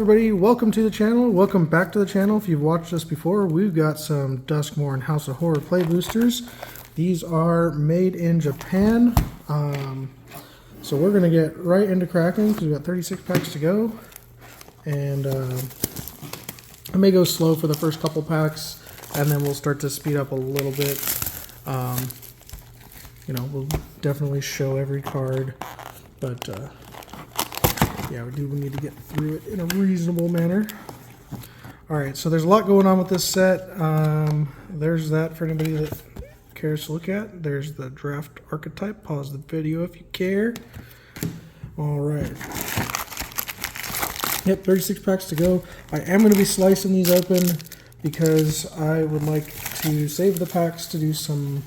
everybody, welcome to the channel, welcome back to the channel. If you've watched us before, we've got some Duskmourn House of Horror play boosters. These are made in Japan, so we're going to get right into cracking because we've got 36 packs to go, and I may go slow for the first couple packs, and then we'll start to speed up a little bit. You know, we'll definitely show every card, but yeah, we need to get through it in a reasonable manner. Alright, so there's a lot going on with this set. There's that for anybody that cares to look at. There's the draft archetype. Pause the video if you care. Alright. Yep, 36 packs to go. I am going to be slicing these open because I would like to save the packs to do some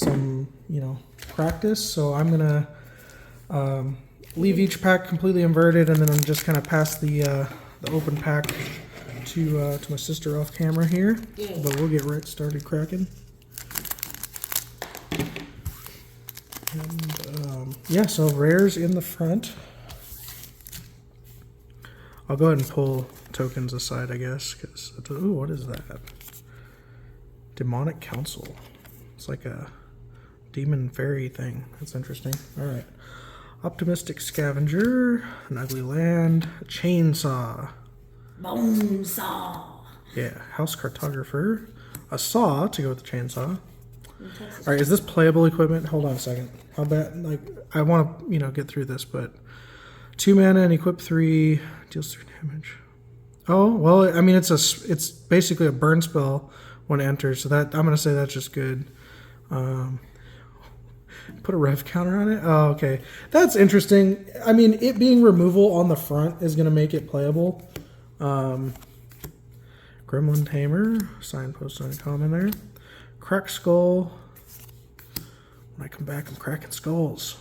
you know, practice. So I'm going to leave each pack completely inverted, and then I'm just kind of pass the open pack to my sister off camera here. Yeah. But we'll get right started cracking. And yeah, so rares in the front. I'll go ahead and pull tokens aside, I guess, because ooh, what is that? Demonic Council. It's like a demon fairy thing. That's interesting. All right. Optimistic Scavenger, an Ugly Land, a Chainsaw. Bone Saw. Yeah, House Cartographer, a Saw to go with the Chainsaw. Alright, is this playable equipment? Hold on a second. How bad, like, I want to, you know, get through this, but 2 mana and equip 3, deals 3 damage. Oh, well, I mean, it's basically a burn spell when it enters, so that, I'm going to say that's just good. Put a rev counter on it? Oh, okay. That's interesting. I mean, it being removal on the front is going to make it playable. Gremlin Tamer. Signpost uncommon there. Crack Skull. When I come back, I'm cracking skulls.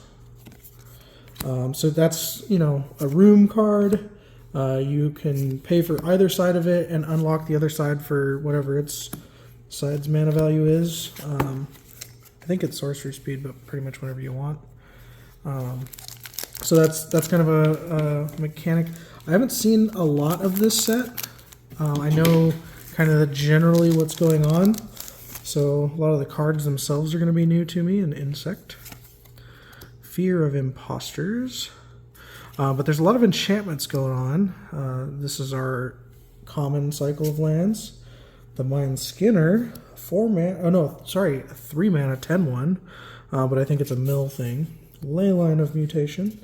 So that's, you know, a room card. You can pay for either side of it and unlock the other side for whatever its side's mana value is. I think it's sorcery speed, but pretty much whatever you want. So that's kind of a mechanic. I haven't seen a lot of this set. I know kind of generally what's going on. So a lot of the cards themselves are going to be new to me. An Insect. Fear of Imposters. But there's a lot of enchantments going on. This is our common cycle of lands. The Mind Skinner. 4 mana, oh no, sorry, 3 mana, 10-1, but I think it's a mill thing. Leyline of Mutation.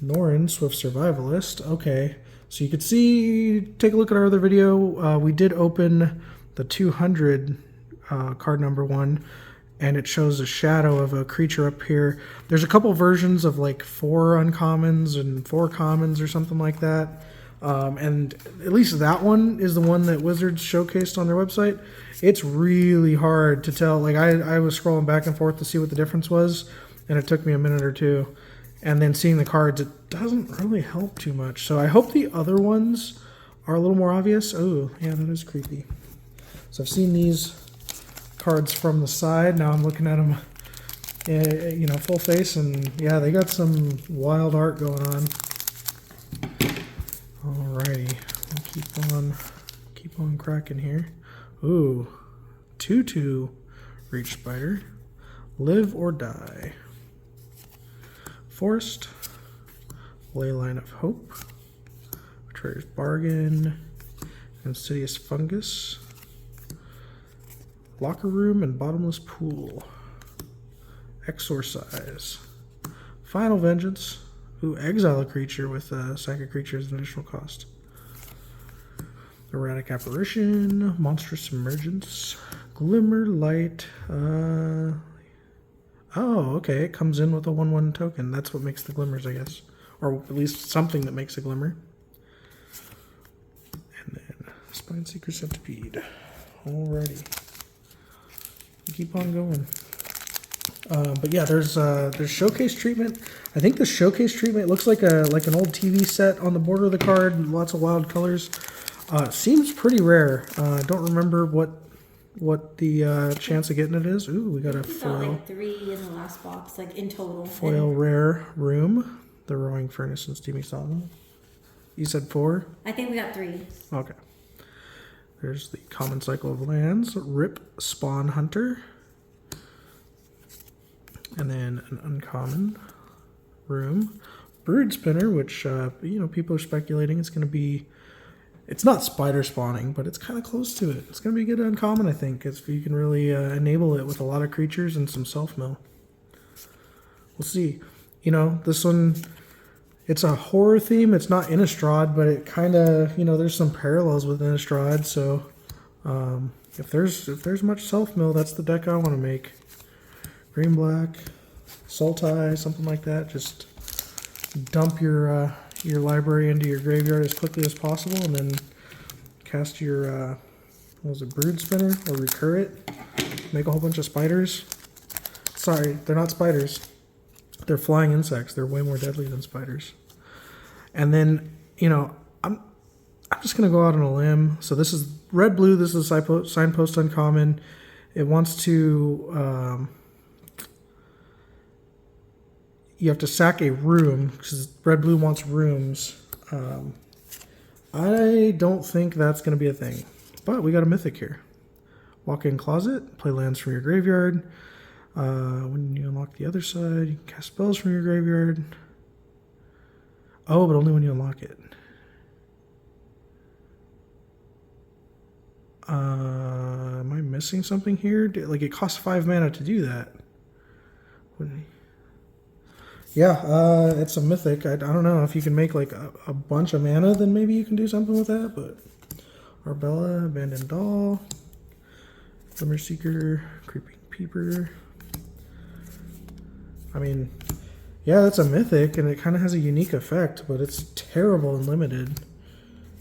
Norin, Swift Survivalist. Okay, so you could see, take a look at our other video. We did open the 200 card number 1, and it shows a shadow of a creature up here. There's a couple versions of like 4 uncommons and 4 commons or something like that. And at least that one is the one that Wizards showcased on their website. It's really hard to tell. Like I was scrolling back and forth to see what the difference was, and it took me a minute or two. And then seeing the cards, it doesn't really help too much. So I hope the other ones are a little more obvious. Oh, yeah, that is creepy. So I've seen these cards from the side. Now I'm looking at them, you know, full face, and yeah, they got some wild art going on. Alrighty, we'll keep on cracking here. Ooh, 2/2 Reach Spider. Live or Die. Forest. Leyline of Hope. Betrayer's Bargain. Insidious Fungus. Locker Room and Bottomless Pool. Exorcise. Final Vengeance. Ooh, exile a creature with sack a creature as an additional cost. Erratic Apparition, Monstrous Emergence, Glimmer Light. Oh, okay, it comes in with a 1/1 token. That's what makes the glimmers, I guess. Or at least something that makes a glimmer. And then Spineseeker Centipede. Alrighty. Keep on going. But yeah, there's showcase treatment. I think the showcase treatment looks like an old TV set on the border of the card. Lots of wild colors. Seems pretty rare. Don't remember what the chance of getting it is. Ooh, we got a foil. Got like 3 in the last box, like in total. Foil rare room. The Rowing Furnace and Steamy Sauna. You said 4? I think we got 3. Okay. There's the common cycle of lands, Rip Spawn Hunter. And then an uncommon room. Brood Spinner, which, people are speculating it's going to be... It's not spider spawning, but it's kind of close to it. It's going to be good uncommon, I think, if you can really enable it with a lot of creatures and some self-mill. We'll see. This one, it's a horror theme. It's not Innistrad, but it kind of, there's some parallels with Innistrad. So if there's much self-mill, that's the deck I want to make. Green, black, Sultai, something like that. Just dump your library into your graveyard as quickly as possible, and then cast your Brood Spinner, or recur it. Make a whole bunch of spiders. Sorry, they're not spiders. They're flying insects. They're way more deadly than spiders. And then, I'm just gonna go out on a limb. So this is red blue. This is signpost uncommon. It wants to. You have to sack a room, because red blue wants rooms. I don't think that's going to be a thing. But we got a mythic here. Walk-in closet, play lands from your graveyard. When you unlock the other side, you can cast spells from your graveyard. Oh, but only when you unlock it. Am I missing something here? Like, it costs 5 mana to do that. Yeah, it's a mythic. I don't know if you can make like a bunch of mana, then maybe you can do something with that. But Arbella, Abandoned Doll, Glimmer Seeker, Creeping Peeper. I mean, yeah, that's a mythic, and it kind of has a unique effect, but it's terrible and limited.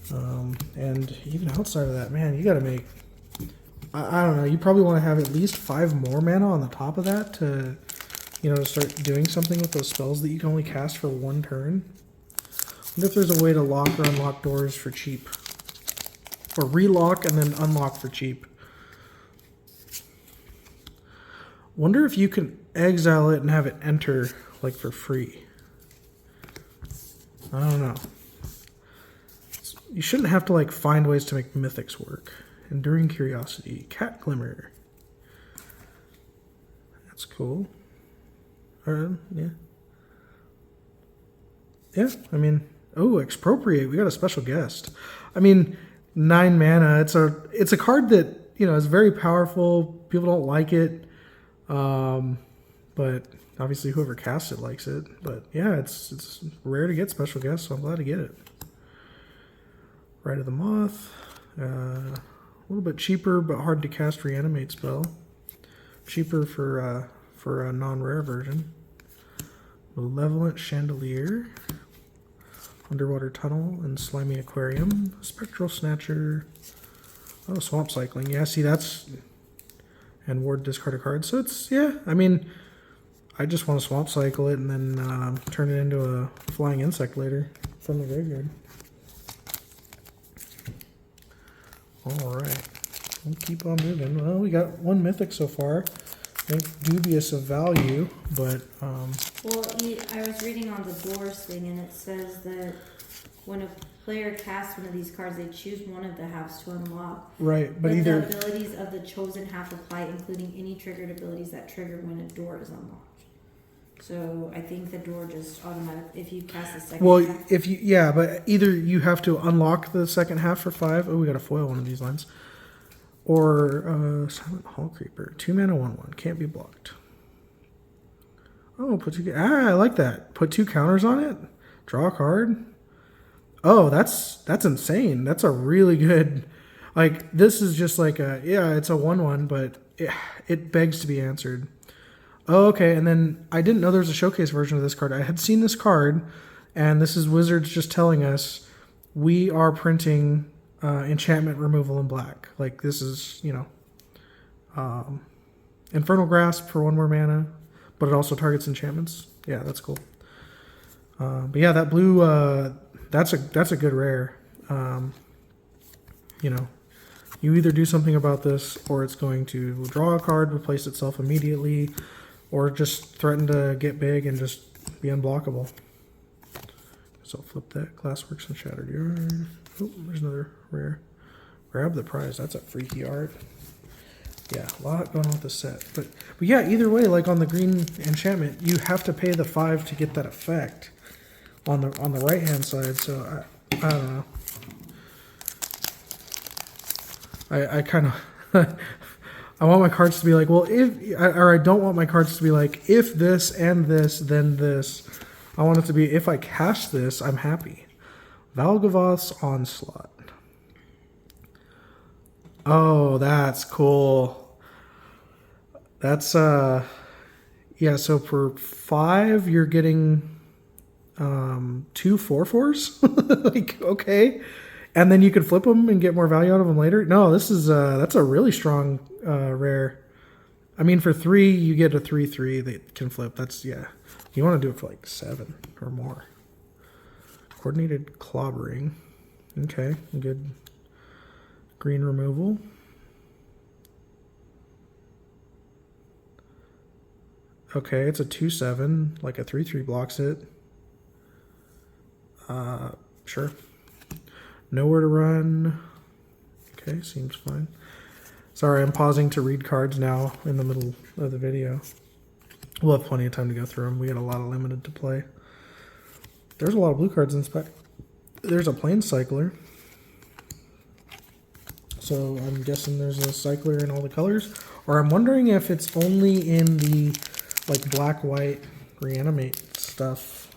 And even outside of that, man, you got to make... I don't know. You probably want to have at least 5 more mana on the top of that to... to start doing something with those spells that you can only cast for 1 turn. I wonder if there's a way to lock or unlock doors for cheap. Or relock and then unlock for cheap. Wonder if you can exile it and have it enter, like, for free. I don't know. You shouldn't have to, like, find ways to make mythics work. Enduring Curiosity. Cat Glimmer. That's cool. Yeah. Yeah, I mean, Expropriate. We got a special guest. I mean, 9 mana. It's a card that, is very powerful. People don't like it. But obviously whoever casts it likes it. But yeah, it's rare to get special guests, so I'm glad to get it. Rite of the Moth. A little bit cheaper, but hard to cast Reanimate spell. Cheaper for a non-rare version. Malevolent Chandelier, Underwater Tunnel, and Slimy Aquarium. Spectral Snatcher. Oh, Swamp Cycling. Yeah, see, that's... And Ward discard a card. So it's, yeah, I mean, I just want to Swamp Cycle it and then turn it into a flying insect later from the graveyard. Alright. We'll keep on moving. Well, we got 1 mythic so far. I think dubious of value, but... Well, I was reading on the doors thing, and it says that when a player casts one of these cards, they choose one of the halves to unlock. Right, but the either... abilities of the chosen half apply, including any triggered abilities that trigger when a door is unlocked. So I think the door just automatically, if you cast the second half... Well, but either you have to unlock the second half for 5. Oh, we got to foil one of these lines. Or Silent Hall Creeper. 2 mana, 1/1. Can't be blocked. Oh, put 2... I like that. Put 2 counters on it. Draw a card. Oh, that's insane. That's a really good... Like, this is just like a... Yeah, it's a 1/1, but it begs to be answered. Oh, okay, and then I didn't know there was a showcase version of this card. I had seen this card, and this is Wizards just telling us we are printing... enchantment removal in black. Like, this is, Infernal Grasp for 1 more mana, but it also targets enchantments. Yeah, that's cool. But yeah, that blue, that's a good rare. You either do something about this, or it's going to draw a card, replace itself immediately, or just threaten to get big and just be unblockable. So flip that. Glassworks and Shattered Yard. Oh, there's another rare. Grab the prize. That's a freaky art. Yeah, a lot going on with the set. But yeah, either way, like on the green enchantment, you have to pay the 5 to get that effect on the right hand side. So I don't know. I kind of I want my cards to be like, well, or I don't want my cards to be like, if this and this, then this. I want it to be, if I cast this, I'm happy. Valgavoth's Onslaught. Oh, that's cool. That's, yeah, so for 5, you're getting 2 4/4s. Like, okay. And then you can flip them and get more value out of them later. No, this is, that's a really strong rare. I mean, for 3, you get a 3/3 that can flip. That's, yeah. You want to do it for like 7 or more. Coordinated Clobbering. Okay, good. Green removal. Okay, it's a 2/7, like a 3/3 blocks it. Sure. Nowhere to run. Okay, seems fine. Sorry, I'm pausing to read cards now in the middle of the video. We'll have plenty of time to go through them. We got a lot of limited to play. There's a lot of blue cards in spec. There's a Plane Cycler. So I'm guessing there's a Cycler in all the colors. Or I'm wondering if it's only in the like black, white, reanimate stuff.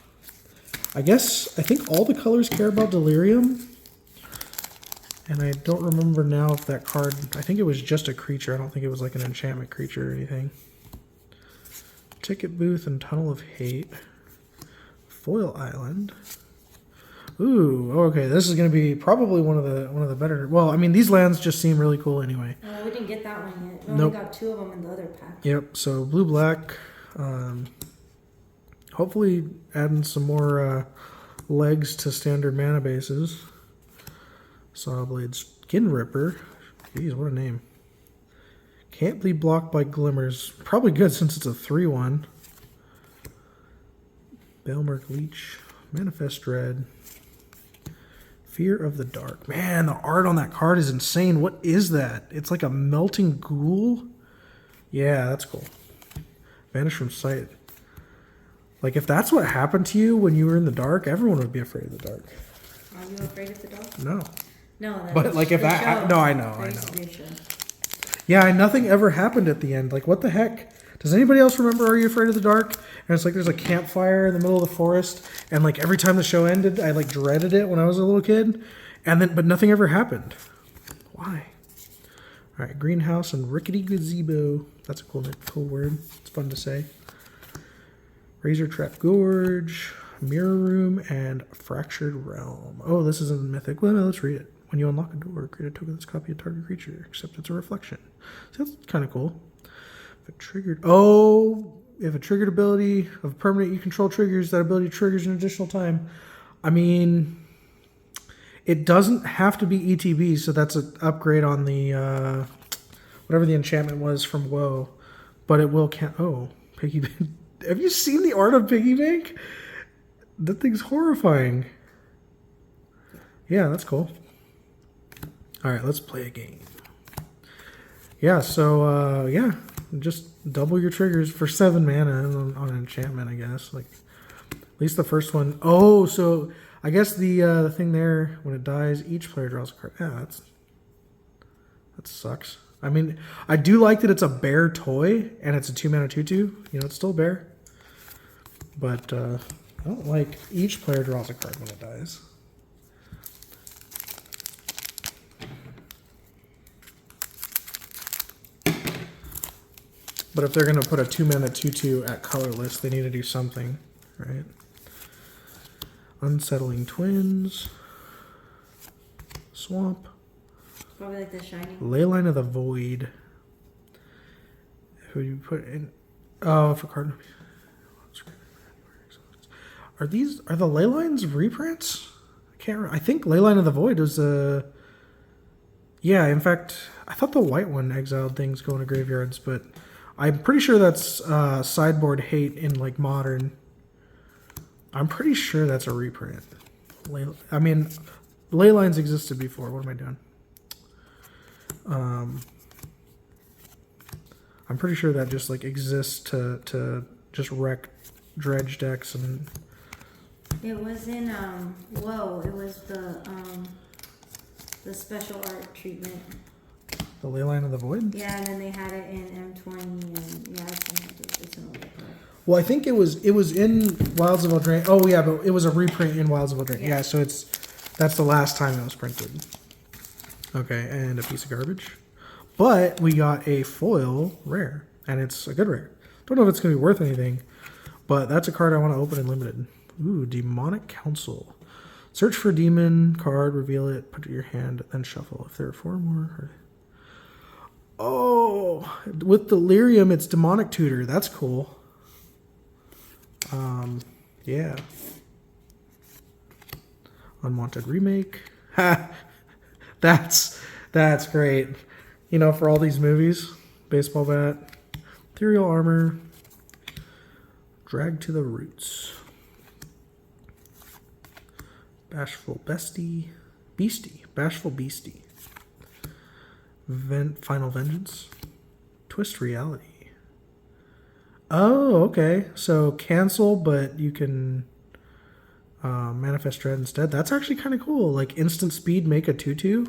I think all the colors care about Delirium. And I don't remember now if that card, I think it was just a creature. I don't think it was like an enchantment creature or anything. Ticket Booth and Tunnel of Hate. Foil Island. Ooh, okay. This is going to be probably one of the better. Well, I mean, these lands just seem really cool anyway. We didn't get that one yet. We Nope. only got 2 of them in the other pack. Yep. So blue black. Hopefully adding some more legs to standard mana bases. Sawblade, Skin Ripper. Jeez, what a name. Can't be blocked by Glimmers. Probably good since it's a 3/1. Baelmerk Leech. Manifest Dread. Fear of the Dark. Man, the art on that card is insane. What is that? It's like a melting ghoul? Yeah, that's cool. Vanish from sight. Like, if that's what happened to you when you were in the dark, everyone would be afraid of the dark. Are you afraid of the dark? No. No, that's But, like, if that happened... No, I know. Yeah, nothing ever happened at the end. Like, what the heck? Does anybody else remember Are You Afraid of the Dark? And it's like there's a campfire in the middle of the forest, and like every time the show ended, I like dreaded it when I was a little kid, and then but nothing ever happened. Why? All right, greenhouse and rickety gazebo. That's a cool word. It's fun to say. Razor Trap Gorge, Mirror Room, and Fractured Realm. Oh, this is in Mythic. Well, no, let's read it. When you unlock a door, create a token that's copy of target creature, except it's a reflection. So that's kind of cool. If a triggered ability of permanent you control triggers, that ability triggers an additional time. I mean, it doesn't have to be ETB, so that's an upgrade on the whatever the enchantment was from WoW, but it will count. Oh, Piggy Bank. Have you seen the art of Piggy Bank? That thing's horrifying. Yeah, that's cool. All right, let's play a game. Yeah, so yeah, just double your triggers for 7 mana on an enchantment, I guess. Like, at least the first one. Oh, so I guess the thing there, when it dies, each player draws a card. Yeah, that sucks. I mean, I do like that it's a bear toy and it's a 2-mana 2/2. You know, it's still a bear. But I don't like each player draws a card when it dies. But if they're going to put a 2-mana 2/2 at colorless, they need to do something, right? Unsettling Twins. Swamp. Probably like the Shining. Leyline of the Void. Who do you put in? Oh, if a card... Are the Leylines reprints? I can't remember. I think Leyline of the Void was a... Yeah, in fact, I thought the white one exiled things going to graveyards, but I'm pretty sure that's Sideboard Hate in like Modern. I'm pretty sure that's a reprint. I mean, ley lines existed before. What am I doing? I'm pretty sure that just like exists to just wreck dredge decks and. It was in whoa! It was the special art treatment. The Ley Line of the Void? Yeah, and then they had it in M20 and yeah, it's an older card. Well, I think it was in Wilds of Eldraine. Oh yeah, but it was a reprint in Wilds of Eldraine. Yeah, so that's the last time it was printed. Okay, and a piece of garbage. But we got a foil rare, and it's a good rare. Don't know if it's gonna be worth anything, but that's a card I want to open in limited. Ooh, Demonic Council. Search for demon card, reveal it, put it in your hand, then shuffle. If there are 4 more. Oh, with Delirium, it's Demonic Tutor. That's cool. Yeah. Unwanted Remake. Ha! That's great. You know, for all these movies. Baseball Bat. Ethereal Armor. Drag to the Roots. Bashful Beastie. Bashful Beastie. Final Vengeance. Twist Reality. Oh, okay. So cancel, but you can manifest dread instead. That's actually kind of cool. Like instant speed, make a 2/2.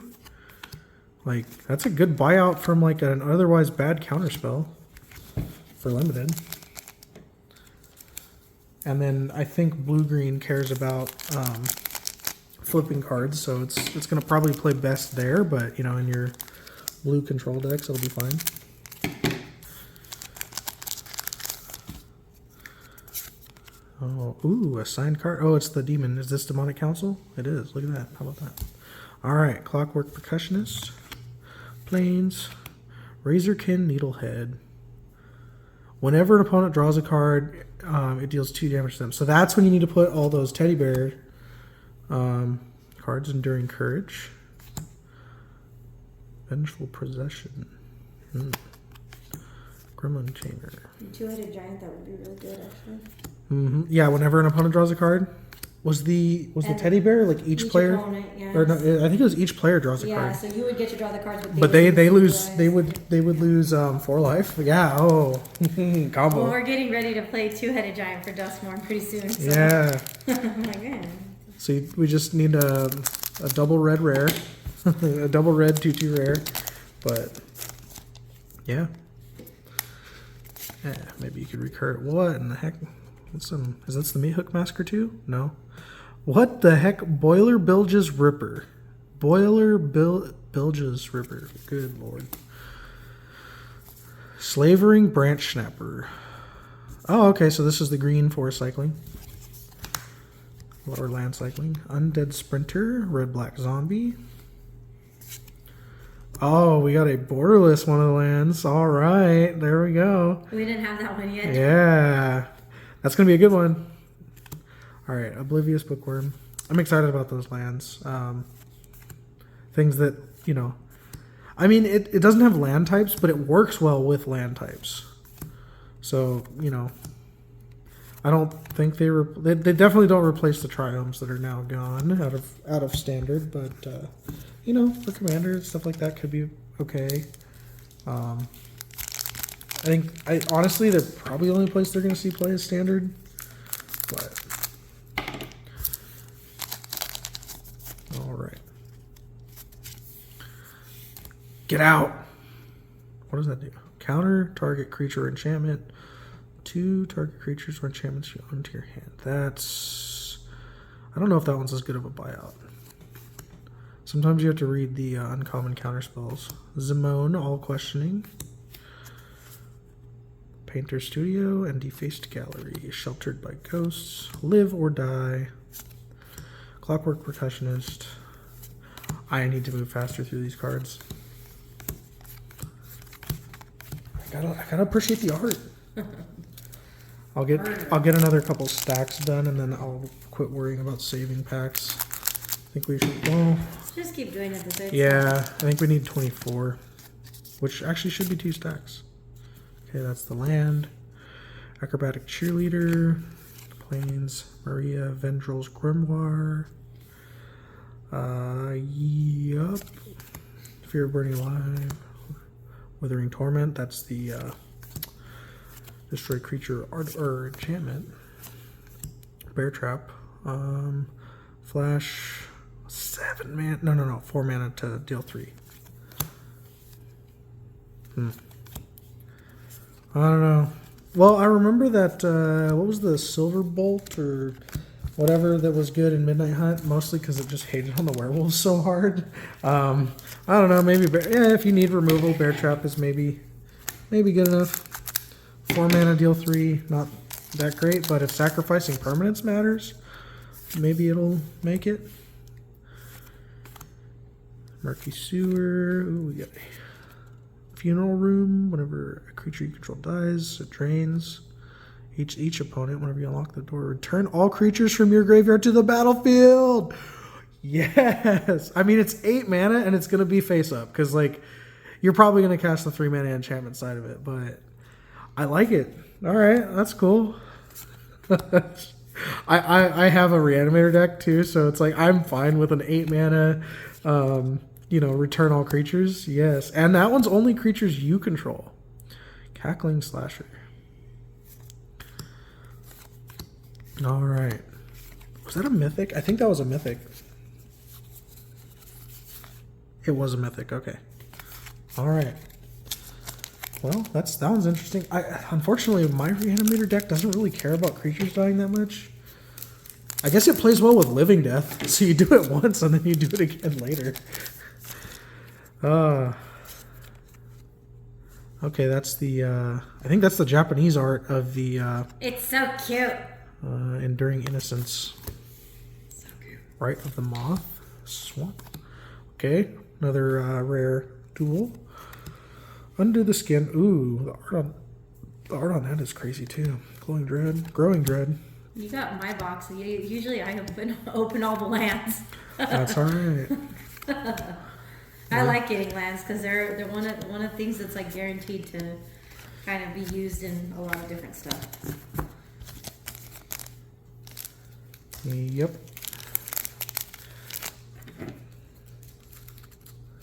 Like that's a good buyout from like an otherwise bad counterspell for limited. And then I think blue-green cares about flipping cards, so it's gonna probably play best there. But you know, in your blue control decks, it'll be fine. Oh, ooh, a signed card. Oh, it's the demon. Is this Demonic Council? It is. Look at that. How about that? All right, Clockwork Percussionist, Plains, Razorkin Needlehead. Whenever an opponent draws a card, it deals 2 damage to them. So that's when you need to put all those teddy bear cards. Enduring Courage, Vengeful Possession, Gremlin Chainer. The 2-headed giant, that would be really good actually. Yeah, whenever an opponent draws a card, was the teddy bear like each player? Opponent, yeah. Or no, I think it was each player draws a card. Yeah, so you would get to draw the cards, But they lose. They would lose 4 life. Yeah. Oh, combo. Well, we're getting ready to play 2-headed giant for Duskmourn pretty soon. So. Yeah. I'm like, man. So we just need a double red rare, a double red 2/2 rare, but yeah. Yeah, maybe you could recur it. What in the heck? Is that the Meat Hook Masker too? No. What the heck? Boiler Bilge's Ripper. Bilge's Ripper. Good lord. Slavering Branch Snapper. Oh, okay. So this is the green for cycling. Or land cycling. Undead Sprinter. Red-Black Zombie. Oh, we got a borderless one of the lands. All right. There we go. We didn't have that one yet. Yeah. That's going to be a good one. All right, Oblivious Bookworm. I'm excited about those lands. Things that, you know... I mean, it doesn't have land types, but it works well with land types. So, you know... I don't think they definitely don't replace the Triomes that are now gone out of standard, but, you know, for Commander, stuff like that could be okay. Honestly, they're probably the only place they're going to see play is standard. But all right, get out. What does that do? Counter target creature or enchantment. 2 target creatures or enchantments you own to your hand. I don't know if that one's as good of a buyout. Sometimes you have to read the uncommon counter spells. Zimone, All Questioning. Painter Studio and Defaced Gallery. Sheltered by Ghosts. Live or Die. Clockwork Percussionist. I need to move faster through these cards. I gotta appreciate the art. I'll get another couple stacks done and then I'll quit worrying about saving packs. I think we should. Well, just keep doing it the third. Yeah, I think we need 24, which actually should be 2 stacks. Okay, that's the land. Acrobatic Cheerleader, Plains, Maria, Vendrell's Grimoire, Yup. Fear of Burning Alive. Withering Torment. That's the destroy creature art or enchantment. Bear Trap. Flash. 7 mana. No. 4 mana to deal 3. I don't know. Well, I remember that, what was the Silver Bolt or whatever that was good in Midnight Hunt, mostly because it just hated on the werewolves so hard. I don't know, maybe, if you need removal, Bear Trap is maybe good enough. 4 mana, deal 3, not that great, but if sacrificing permanence matters, maybe it'll make it. Murky Sewer, ooh, we got Funeral Room. Whenever a creature you control dies, it drains each opponent. Whenever you unlock the door, return all creatures from your graveyard to the battlefield. Yes, I mean it's 8 mana and it's gonna be face up because like you're probably gonna cast the 3 mana enchantment side of it, but I like it. All right, that's cool. I have a Reanimator deck too, so it's like I'm fine with an 8 mana. Return all creatures. Yes. And that one's only creatures you control. Cackling Slasher. All right. Was that a mythic? I think that was a mythic. It was a mythic. Okay. All right. Well, that one's interesting. Unfortunately, my Reanimator deck doesn't really care about creatures dying that much. I guess it plays well with Living Death, so you do it once and then you do it again later. Okay, that's the, I think that's the Japanese art of the, It's so cute. Enduring Innocence. So cute. Right of the Moth. Swamp. Okay, another, rare tool. Under the Skin. Ooh, the art on that is crazy too. Glowing Dread. Growing Dread. You got my box. Usually I open all the lands. That's all right. I like getting lands because they're one of the things that's like guaranteed to kind of be used in a lot of different stuff. Yep.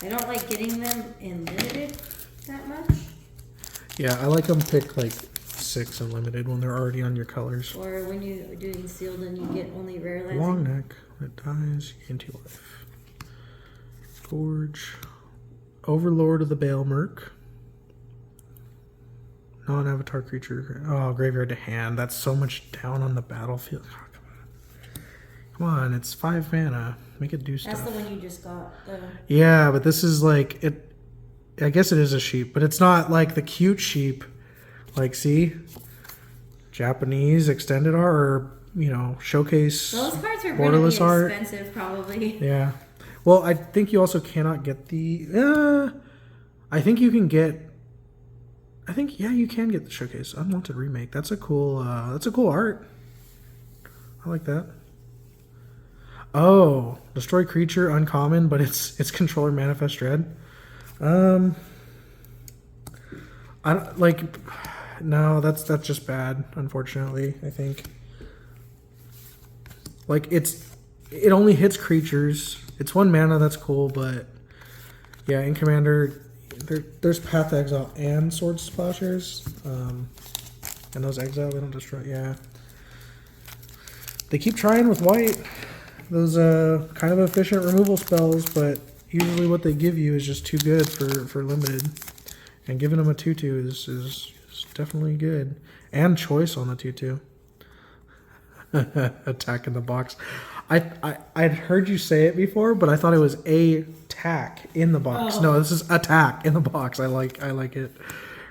I don't like getting them in limited that much. Yeah, I like them pick like 6 unlimited when they're already on your colors. Or when you're doing sealed and you get only rare lands. Long Neck. When it dies, you gain 2 life. Gorge. Overlord of the Bale Merc. Non-avatar creature. Oh, graveyard to hand. That's so much down on the battlefield. Oh, come on, it's 5 mana. Make it do stuff. That's the one you just got. Yeah, but this is like it. I guess it is a sheep, but it's not like the cute sheep. Like, see, Japanese extended art, or showcase. Those cards are going to be expensive, probably. Yeah. Well, I think you also cannot get the. I think you can get. You can get the showcase unwanted remake. That's a cool. That's a cool art. I like that. Oh, destroy creature, uncommon, but it's controller manifest dread. I don't like. No, that's just bad. Unfortunately, I think. Like it only hits creatures. It's 1 mana. That's cool, but yeah, in Commander, there's Path to Exile and Sword Splashers, and those exile they don't destroy. Yeah, they keep trying with white. Those kind of efficient removal spells, but usually what they give you is just too good for limited. And giving them a 2/2 is definitely good. And choice on the 2/2. Attack in the box. I'd heard you say it before, but I thought it was attack in the box. Oh. No, this is attack in the box. I like it.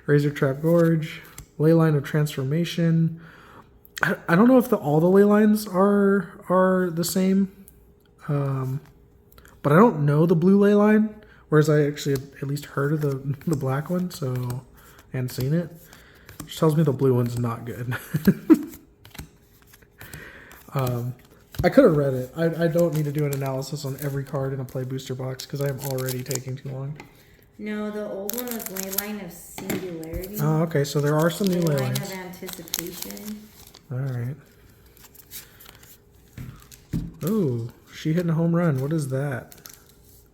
Razor Trap Gorge, Leyline of Transformation. I don't know if all the ley lines are the same, but I don't know the blue ley line. Whereas I actually at least heard of the black one, and seen it, which tells me the blue one's not good. I could have read it. I don't need to do an analysis on every card in a play booster box because I am already taking too long. No, the old one was Leyline of Singularity. Oh, okay. So there are some new ley lines. lines. Of Anticipation. All right. Oh, she hitting a home run. What is that?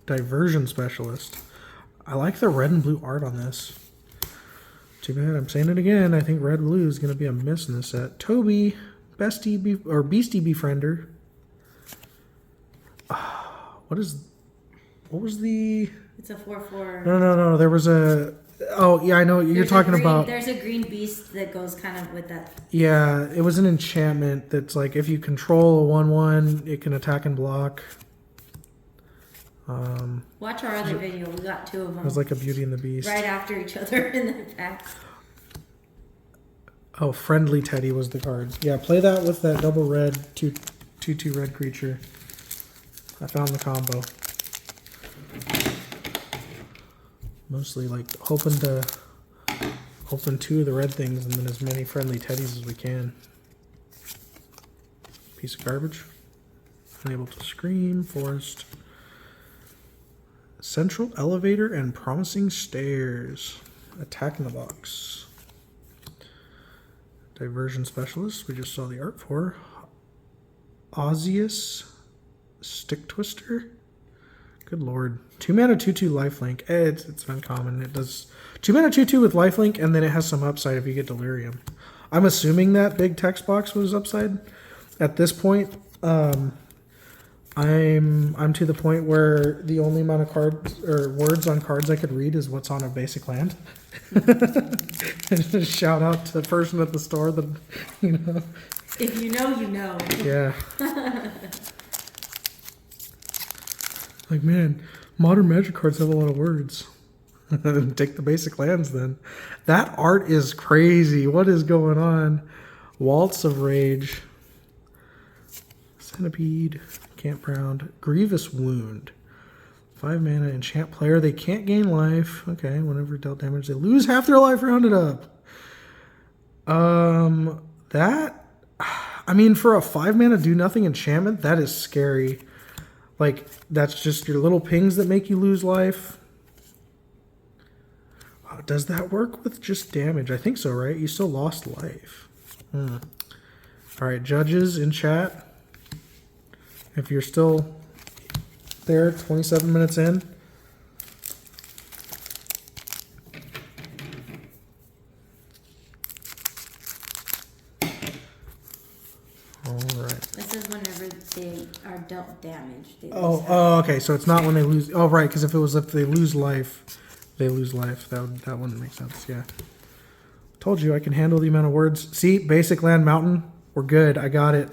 Diversion Specialist. I like the red and blue art on this. Too bad, I'm saying it again. I think red and blue is going to be a miss in this set. Toby, Beastie Befriender. What was the... It's a 4/4. No. There was a... Oh, yeah, I know what you're talking about. There's a green beast that goes kind of with that. Yeah, it was an enchantment that's like if you control a 1/1, it can attack and block. Watch our other video. We got 2 of them. It was like a Beauty and the Beast. Right after each other in the packs. Oh, Friendly Teddy was the card. Yeah, play that with that double red 2/2 red creature. I found the combo. Mostly like hoping to open 2 of the red things and then as many Friendly Teddies as we can. Piece of garbage. Unable to scream. Forest. Central Elevator and Promising Stairs. Attack in the box. Diversion Specialist. We just saw the art for. Osseous Stick Twister. Good lord. 2 mana 2/2 lifelink. It's uncommon. It does 2 mana 2/2 with lifelink, and then it has some upside if you get Delirium. I'm assuming that big text box was upside. At this point, I'm to the point where the only amount of cards or words on cards I could read is what's on a basic land. Shout out to the person at the store that, you know. If you know, you know. Yeah. Like, man, modern Magic cards have a lot of words. Take the basic lands then. That art is crazy. What is going on? Waltz of Rage. Centipede. Campground. Grievous Wound. 5 mana enchant player. They can't gain life. Okay, whenever dealt damage, they lose half their life rounded up. That, I mean, for a 5 mana do nothing enchantment, that is scary. Like, that's just your little pings that make you lose life. Does that work with just damage? I think so, right? You still lost life. All right, judges in chat. If you're still there, 27 minutes in. All right. This is whenever they are dealt damage. They Oh, okay. So it's not when they lose. Oh, right. Because if they lose life, they lose life. That wouldn't make sense. Yeah. Told you I can handle the amount of words. See, basic land mountain. We're good. I got it.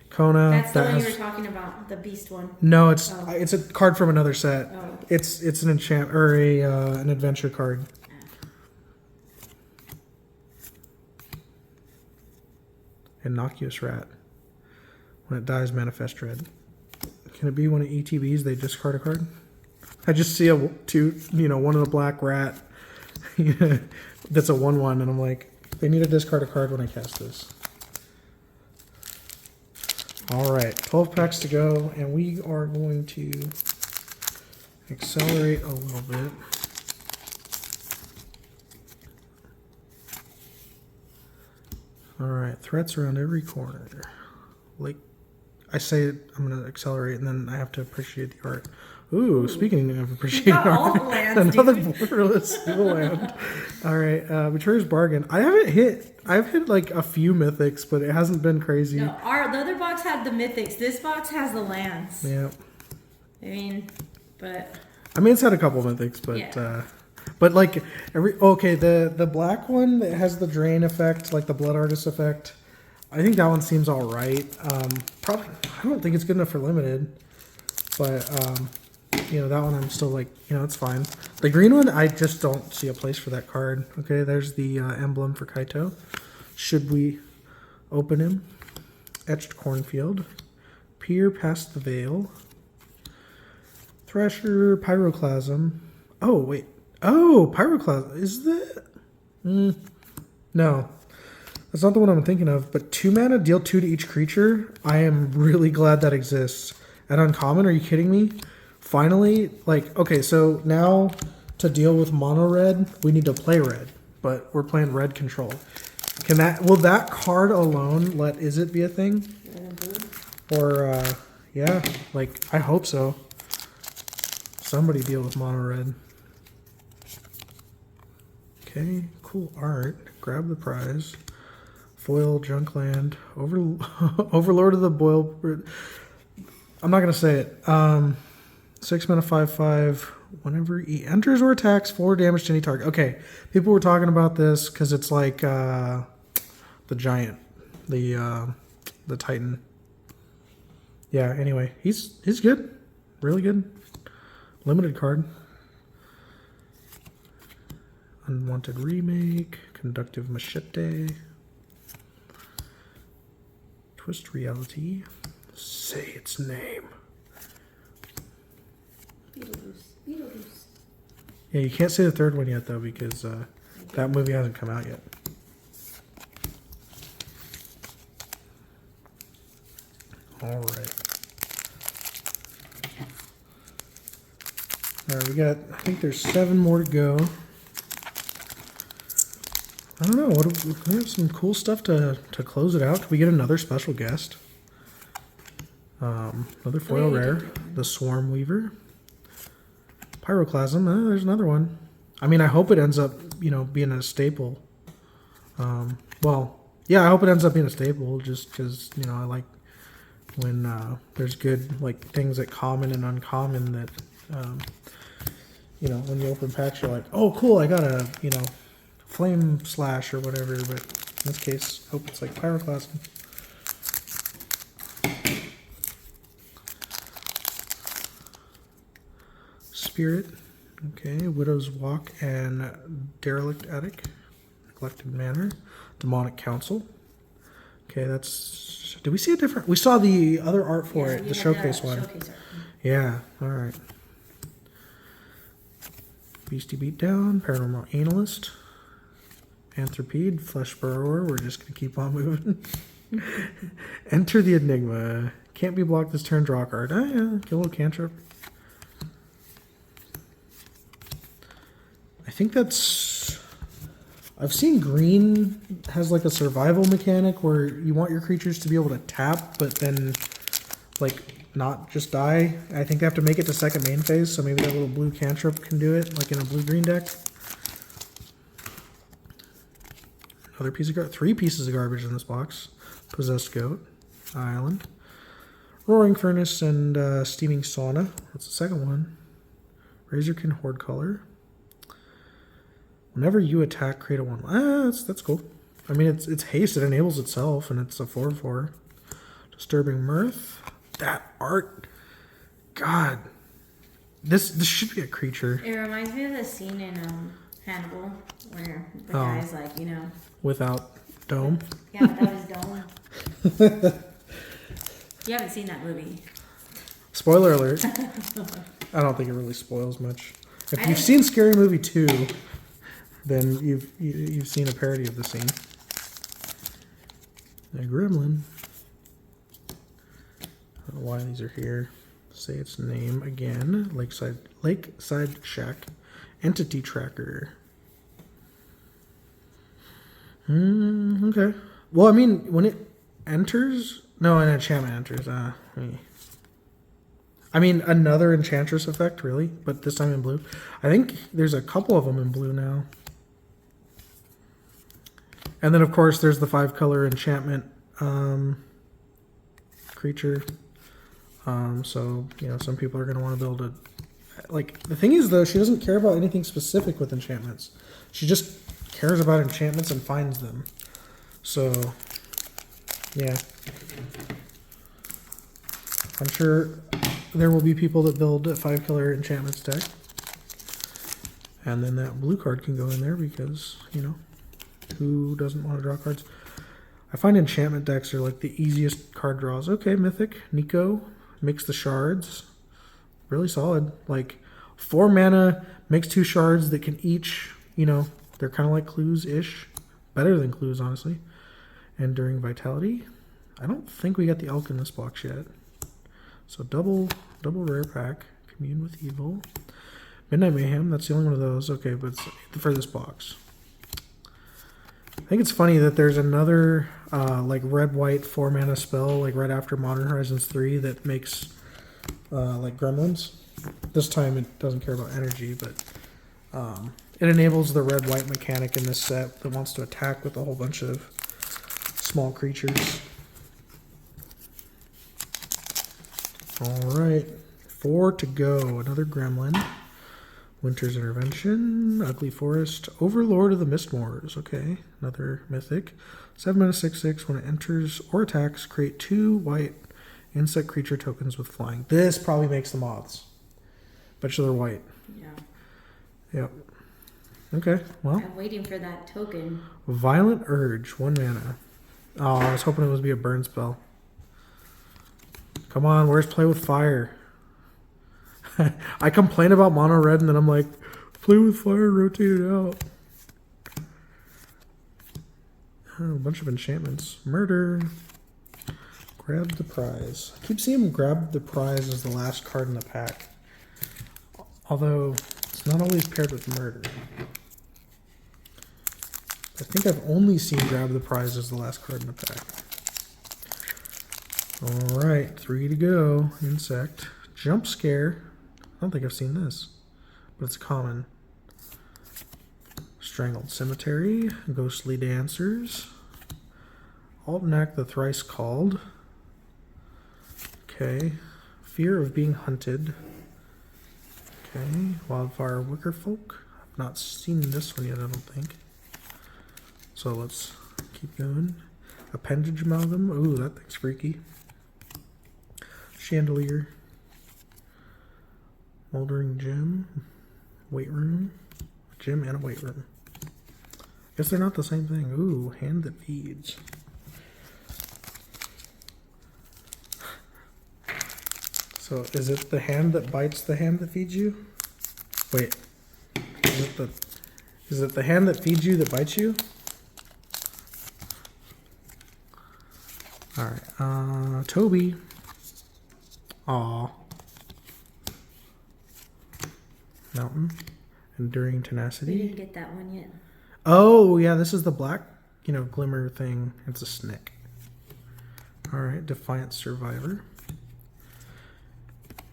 Kona. That's the one you were talking about, the beast one. No, it's a card from another set. Oh. It's an enchant or an adventure card. Innocuous Rat. When it dies, manifest red. Can it be one of ETBs? They discard a card. I just see one of the black rat. That's a 1/1, and I'm like, they need to discard a card when I cast this. All right, 12 packs to go, and we are going to accelerate a little bit. All right, threats around every corner. Like, I say it, I'm going to accelerate, and then I have to appreciate the art. Ooh, speaking of appreciating all art, the lands, another dude. borderless land. All right, Betrayer's Bargain. I've hit like a few mythics, but it hasn't been crazy. No, the other box had the mythics. This box has the lands. Yeah. I mean, it's had a couple mythics, but yeah. But like the black one that has the drain effect, like the Blood Artist effect, I think that one seems all right. Probably I don't think it's good enough for limited, but that one I'm still like, it's fine. The green one, I just don't see a place for that card. Okay, there's the emblem for Kaito. Should we open him? Etched Cornfield, Peer Past the Veil, Thresher, Pyroclasm. Oh wait. Oh, Pyroclasm. Is that? No. That's not the one I'm thinking of. But 2 mana, deal 2 to each creature. I am really glad that exists. At Uncommon, are you kidding me? Finally, okay, so now to deal with mono red, we need to play red. But we're playing red control. Will that card alone let Is It be a thing? Or, Yeah, like, I hope so. Somebody deal with mono red. Okay, cool art. Grab the prize. Foil, Junkland, Overlord of the Boil. I'm not gonna say it. 6 mana, 5/5. Whenever he enters or attacks, 4 damage to any target. Okay, people were talking about this because it's like the giant, the Titan. Yeah. Anyway, he's good, really good. Limited card. Unwanted Remake, Conductive Machete, Twist Reality, say its name. Beetlejuice. Yeah, you can't say the third one yet though because that movie hasn't come out yet. All right. All right, we got, I think there's 7 more to go. I don't know. We have some cool stuff to close it out. We get another special guest. Another foil rare, the Swarm Weaver. Pyroclasm. There's another one. I mean, I hope it ends up, being a staple. Well, yeah, I hope it ends up being a staple. Just because I like when there's good like things that common and uncommon that when you open packs, you're like, oh, cool, I got a Flame Slash or whatever, but in this case, hope it's like Pyroclasm. Spirit, okay, Widow's Walk and Derelict Attic, Neglected Manor, Demonic Council. Okay, that's, did we see a different, we saw the other art for it, the showcase one. Showcase art. Yeah, alright. Beastie Beatdown, Paranormal Analyst, Anthropede, Flesh Burrower, we're just going to keep on moving. Enter the Enigma. Can't be blocked this turn, draw a card. Oh yeah, get a little cantrip. I think that's... I've seen green has like a survival mechanic where you want your creatures to be able to tap, but then like not just die. I think they have to make it to second main phase, so maybe that little blue cantrip can do it, like in a blue-green deck. Another piece of 3 pieces of garbage in this box. Possessed Goat, Island, Roaring Furnace, and Steaming Sauna. That's the second one. Razorkin Horde Color. Whenever you attack, create a 1. That's cool. I mean, it's haste. It enables itself, and it's a 4/4. Disturbing Mirth. That art. God. This should be a creature. It reminds me of the scene in Hannibal where the guy's like, Without dome? Yeah, without his dome. You haven't seen that movie. Spoiler alert. I don't think it really spoils much. If you've seen Scary Movie 2, then you've seen a parody of the scene. A Gremlin. I don't know why these are here. Say its name again. Lakeside Shack. Entity Tracker. Okay. Well, I mean, when it enters... No, an enchantment enters. I mean, another Enchantress effect, really, but this time in blue. I think there's a couple of them in blue now. And then, of course, there's the 5-color enchantment creature. So, some people are going to want to build a... Like, the thing is, though, she doesn't care about anything specific with enchantments. She just cares about enchantments and finds them. So, yeah. I'm sure there will be people that build a 5-color enchantments deck. And then that blue card can go in there because, who doesn't want to draw cards? I find enchantment decks are like the easiest card draws. Okay, Mythic, Nico, Mix the Shards. Really solid. Like 4 mana, makes 2 shards that can each, they're kind of like clues-ish. Better than clues, honestly. Enduring Vitality. I don't think we got the Elk in this box yet. So double rare pack. Commune with Evil. Midnight Mayhem, that's the only one of those. Okay, but it's for this box. think it's funny that there's another like red-white 4-mana spell like right after Modern Horizons 3 that makes like gremlins. This time it doesn't care about energy, but it enables the red-white mechanic in this set that wants to attack with a whole bunch of small creatures. Alright, 4 to go. Another gremlin. Winter's Intervention, Ugly Forest, Overlord of the Mistmoors. Okay, another mythic. 7 mana 6/6. When it enters or attacks, create 2 white insect creature tokens with flying. This probably makes the moths. Bet you they're white. Yeah. Yep. Okay, well. I'm waiting for that token. Violent Urge, 1 mana. Oh, I was hoping it would be a burn spell. Come on, where's Play with Fire? I complain about mono red and then I'm like, play with fire, rotate it out. Oh, a bunch of enchantments. Murder. Grab the prize. I keep seeing grab the prize as the last card in the pack. Although it's not always paired with murder. I think I've only seen grab the prize as the last card in the pack. Alright, 3 to go. Insect. Jump Scare. I don't think I've seen this, but it's common. Strangled Cemetery, Ghostly Dancers, Altenac the Thrice Called. Okay, Fear of Being Hunted. Okay, Wildfire Wickerfolk. I've not seen this one yet, I don't think. So let's keep going. Appendage Amalgam. Ooh, that thing's freaky. Chandelier. Moldering Gym, Weight Room, Gym and a Weight Room. Guess they're not the same thing. Ooh, Hand That Feeds. So is it the hand that bites the hand that feeds you? Wait, is it the hand that feeds you that bites you? All right, Toby. Aw. Mountain. Enduring Tenacity. We didn't get that one yet. Oh, yeah, this is the black, glimmer thing. It's a snake. Alright, Defiant Survivor.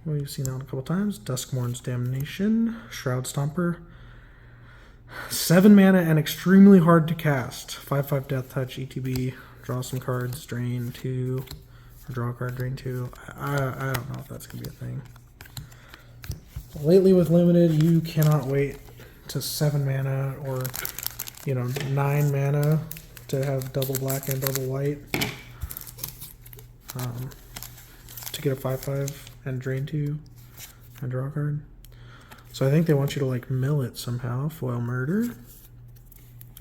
Well, you've seen that one a couple times. Duskmourn's Damnation. Shroud Stomper. 7 mana and extremely hard to cast. 5/5 Death Touch, ETB. Draw some cards, drain 2. Or draw a card, drain 2. I don't know if that's going to be a thing. Lately with limited, you cannot wait to 7 mana or 9 mana to have double black and double white to get a 5/5 and drain 2 and draw a card. So I think they want you to mill it somehow. Foil Murder,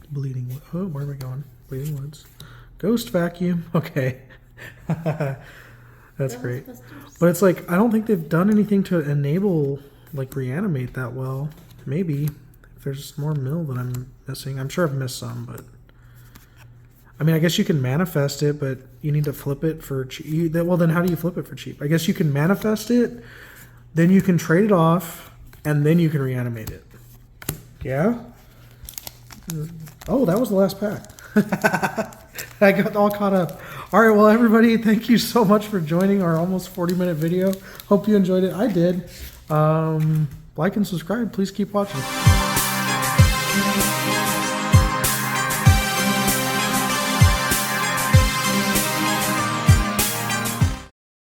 Bleeding Wood. Oh, where am I going? Bleeding Woods, Ghost Vacuum. Okay. That's great. But it's I don't think they've done anything to enable reanimate that well. Maybe if there's more mill that I'm missing. I'm sure I've missed some, but I mean, I guess you can manifest it, but you need to flip it for cheap. Well, then how do you flip it for cheap? I guess you can manifest it, then you can trade it off, and then you can reanimate it. Yeah? Oh, that was the last pack. I got all caught up. All right, well, everybody, thank you so much for joining our almost 40-minute video. Hope you enjoyed it. I did. Like and subscribe. Please keep watching.